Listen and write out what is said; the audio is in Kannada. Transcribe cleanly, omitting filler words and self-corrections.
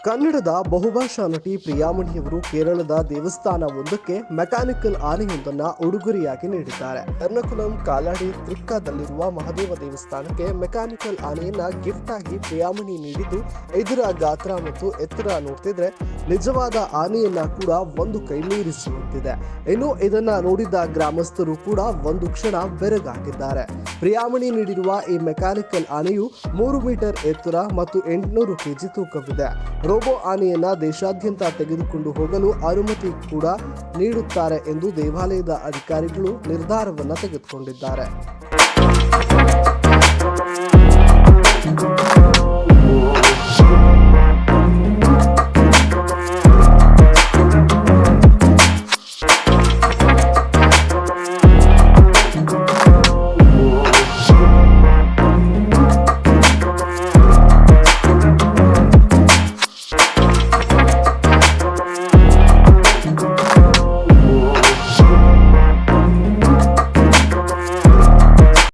ಕನ್ನಡದ ಬಹುಭಾಷಾ ನಟಿ ಪ್ರಿಯಾಮಣಿಯವರು ಕೇರಳದ ದೇವಸ್ಥಾನವೊಂದಕ್ಕೆ ಮೆಕ್ಯಾನಿಕಲ್ ಆನೆಯೊಂದನ್ನು ಉಡುಗೊರೆಯಾಗಿ ನೀಡಿದ್ದಾರೆ. ಎರ್ನಾಕುಲಂ ಕಾಲಾಡಿ ತ್ರಿಕ್ಕಾದಲ್ಲಿರುವ ಮಹಾದೇವ ದೇವಸ್ಥಾನಕ್ಕೆ ಮೆಕ್ಯಾನಿಕಲ್ ಆನೆಯನ್ನ ಗಿಫ್ಟ್ ಆಗಿ ಪ್ರಿಯಾಮಣಿ ನೀಡಿದ್ದು, ಇದರ ಗಾತ್ರ ಮತ್ತು ಎತ್ತರ ನೋಡ್ತಿದ್ರೆ ನಿಜವಾದ ಆನೆಯನ್ನ ಕೂಡ ಒಂದು ಕೈ ಮೀರಿಸುವಂತಿದೆ. ಇನ್ನು ಇದನ್ನ ನೋಡಿದ ಗ್ರಾಮಸ್ಥರು ಕೂಡ ಒಂದು ಕ್ಷಣ ಬೆರಗಾಗಿದ್ದಾರೆ. ಪ್ರಿಯಾಮಣಿ ನೀಡಿರುವ ಈ ಮೆಕ್ಯಾನಿಕಲ್ ಆನೆಯು 3 ಮೀಟರ್ ಎತ್ತರ ಮತ್ತು 800 ಕೆಜಿ ತೂಕವಿದೆ. ರೋಬೋ ಆನೆಯನ್ನ ದೇಶಾದ್ಯಂತ ತೆಗೆದುಕೊಂಡು ಹೋಗಲು ಅನುಮತಿ ಕೂಡ ನೀಡುತ್ತಾರೆ ಎಂದು ದೇವಾಲಯದ ಅಧಿಕಾರಿಗಳು ನಿರ್ಧಾರವನ್ನು ತೆಗೆದುಕೊಂಡಿದ್ದಾರೆ.